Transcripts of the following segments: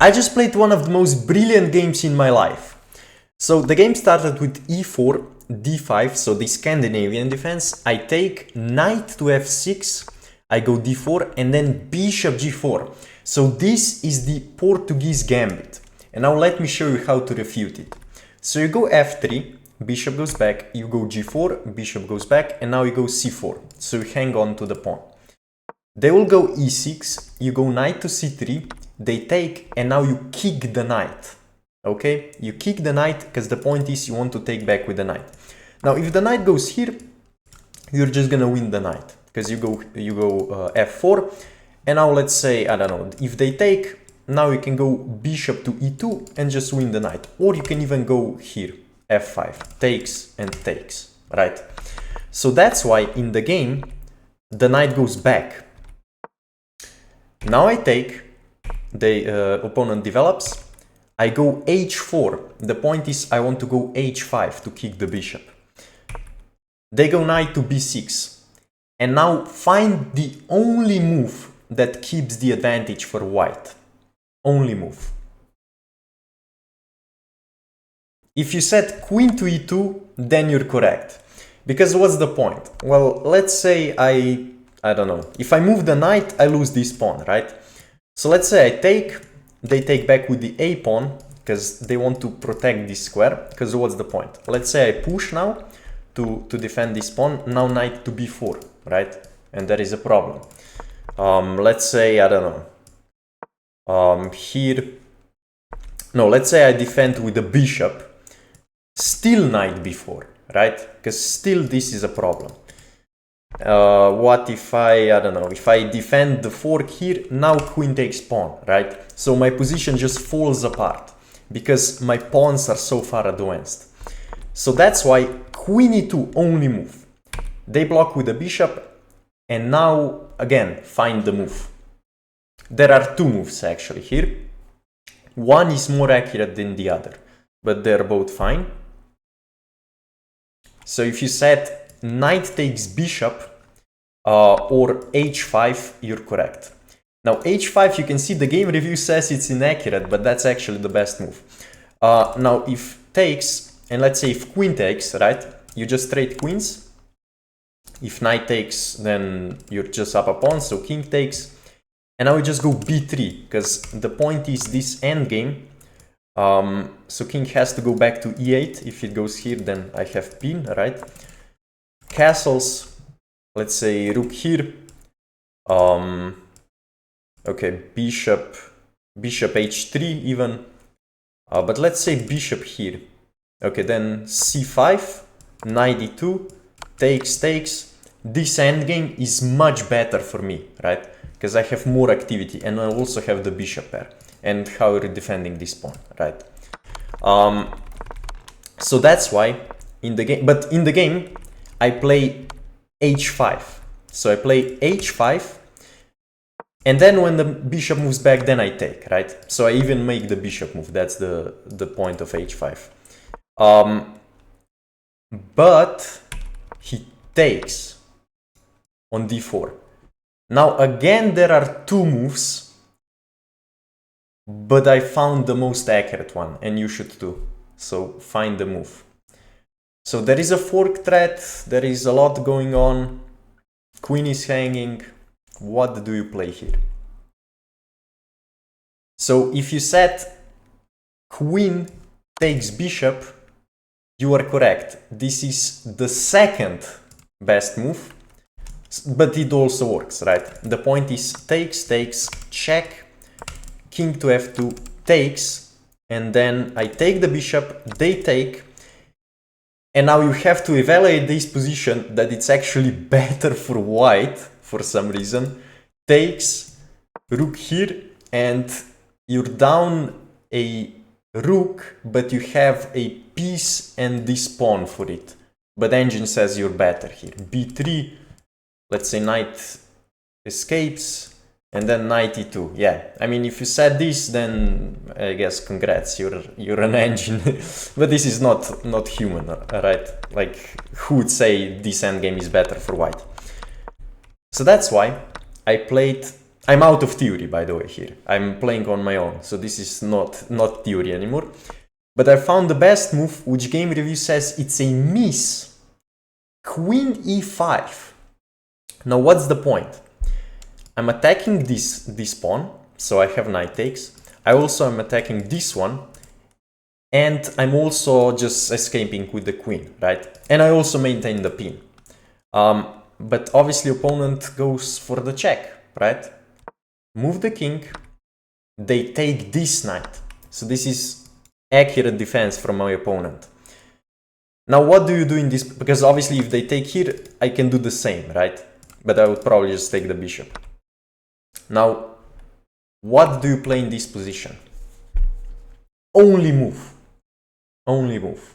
I just played one of the most brilliant games in my life. So the game started with e4, d5, so the Scandinavian defense. I take knight to f6, I go d4, and then bishop g4. So this is the Portuguese Gambit. And now let me show you how to refute it. So you go f3, bishop goes back, you go g4, bishop goes back, and now you go c4. So you hang on to the pawn. They will go e6, you go knight to c3, they take, and now you kick the knight. Okay, you kick the knight because the point is you want to take back with the knight. Now if the knight goes here, you're just gonna win the knight because you go f4, and now let's say, I don't know, if they take, now you can go bishop to e2 and just win the knight, or you can even go here, f5, takes and takes, right? So that's why in the game the knight goes back. Now I take, the opponent develops, I go h4. The point is I want to go h5 to kick the bishop. They go knight to b6. And now find the only move that keeps the advantage for white. Only move. If you set queen to e2, then you're correct. Because what's the point? Well, let's say I don't know. If I move the knight, I lose this pawn, right? So let's say I take, they take back with the a pawn, because they want to protect this square, because what's the point? Let's say I push now to defend this pawn, now knight to b4, right? And there is a problem. Let's say, I don't know, here, no, let's say I defend with the bishop, still knight b4, right? Because still this is a problem. What if I don't know, if I defend the fork here, now queen takes pawn, right? So my position just falls apart because my pawns are so far advanced. So that's why queen e2 only move. They block with the bishop, and now again find the move. There are two moves actually here. One is more accurate than the other, but they're both fine. So if you set knight takes bishop or h5, you're correct. Now h5, you can see the game review says it's inaccurate, but that's actually the best move. Now if takes, and let's say if queen takes, right, you just trade queens. If knight takes, then you're just up a pawn, so king takes. And now we just go b3, because the point is this endgame. So king has to go back to e8. If it goes here, then I have pin, right? Castles, let's say rook here. Okay, bishop h3 even. But let's say bishop here. Okay, then c5, knight e2, takes. This endgame is much better for me, right? Because I have more activity and I also have the bishop pair. And how you're defending this pawn, right? So that's why in the game, but in the game I play h5. So I play h5, and then when the bishop moves back, then I take, right? So I even make the bishop move. That's the point of h5. But he takes on d4. Now again, there are two moves, but I found the most accurate one, and you should too. So find the move. So there is a fork threat, there is a lot going on, queen is hanging. What do you play here? So if you set queen takes bishop, you are correct. This is the second best move, but it also works, right? The point is takes, check, king to f2, takes, and then I take the bishop, they take, and now you have to evaluate this position that it's actually better for white for some reason. Takes, rook here, and you're down a rook, but you have a piece and this pawn for it. But engine says you're better here. b3, let's say knight escapes, and then knight e2. Yeah, I mean, if you said this, then I guess congrats, you're an engine. But this is not human, right? Like, who would say this endgame is better for white? So that's why I played I'm out of theory, by the way, here. I'm playing on my own, so this is not theory anymore. But I found the best move, which game review says it's a miss. Queen e5. Now, what's the point? I'm attacking this pawn, so I have knight takes. I also am attacking this one, and I'm also just escaping with the queen, right? And I also maintain the pin. But obviously opponent goes for the check, right? Move the king, they take this knight. So this is accurate defense from my opponent. Now what do you do in this? Because obviously if they take here, I can do the same, right? But I would probably just take the bishop. Now, what do you play in this position? Only move. Only move.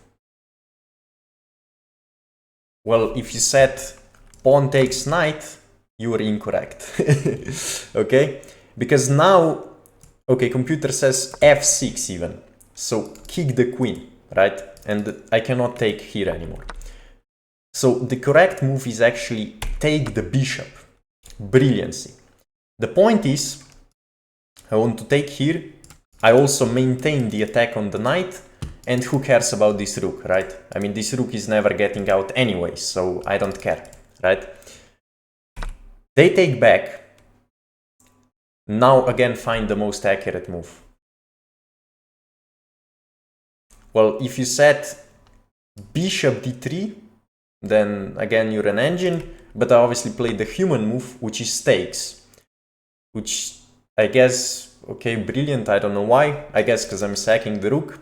Well, if you set pawn takes knight, you are incorrect. Okay? Because now, okay, computer says f6 even. So kick the queen, right? And I cannot take here anymore. So the correct move is actually take the bishop. Brilliancy. The point is, I want to take here. I also maintain the attack on the knight. And who cares about this rook, right? I mean, this rook is never getting out anyway, so I don't care, right? They take back. Now again find the most accurate move. Well, if you set bishop d3, then again you're an engine, but I obviously played the human move, which is takes. Which I guess, okay, brilliant, I don't know why. I guess because I'm sacking the rook.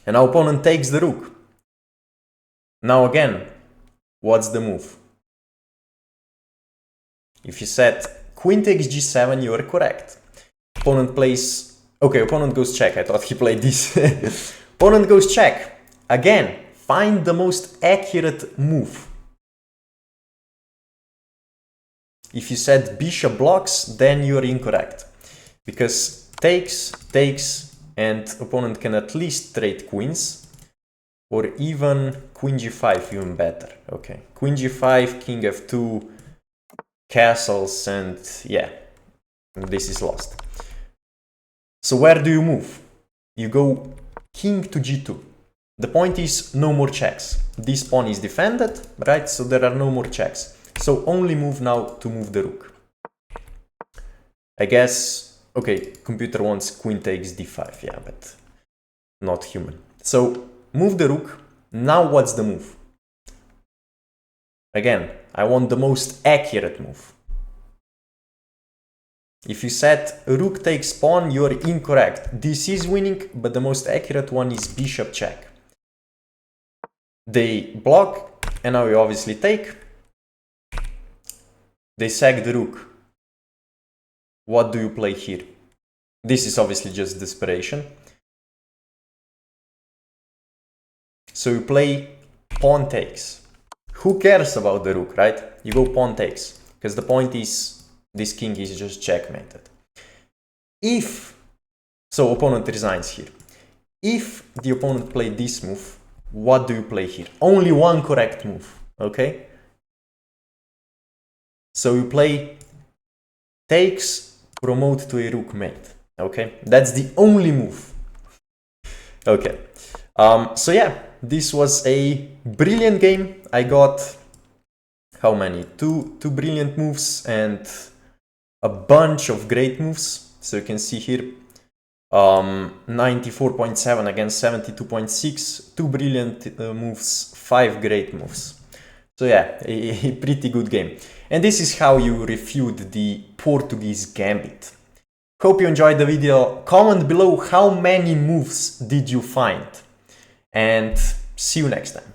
And our opponent takes the rook. Now again, what's the move? If you set queen takes g7, you are correct. Opponent plays... Okay, opponent goes check. I thought he played this. Opponent goes check. Again, find the most accurate move. If you set bishop blocks, then you are incorrect. Because takes, and opponent can at least trade queens. Or even queen g5, even better. Okay, queen g5, king f2, castles, and yeah, this is lost. So where do you move? You go king to g2. The point is no more checks. This pawn is defended, right? So there are no more checks. So only move now to move the rook. I guess, okay, computer wants queen takes d5, yeah, but not human. So move the rook. Now what's the move? Again, I want the most accurate move. If you set rook takes pawn, you are incorrect. This is winning, but the most accurate one is bishop check. They block, and now you obviously take. They sack the rook. What do you play here? This is obviously just desperation. So you play pawn takes. Who cares about the rook, right? You go pawn takes, because the point is this king is just checkmated. If, so opponent resigns here. If the opponent played this move, what do you play here? Only one correct move, okay? So you play takes, promote to a rook mate, okay? That's the only move. Okay, so yeah, this was a brilliant game. I got, how many? Two brilliant moves and a bunch of great moves. So you can see here 94.7 against 72.6, 2 brilliant moves, 5 great moves. So yeah, a pretty good game. And this is how you refute the Portuguese Gambit. Hope you enjoyed the video. Comment below how many moves did you find. And see you next time.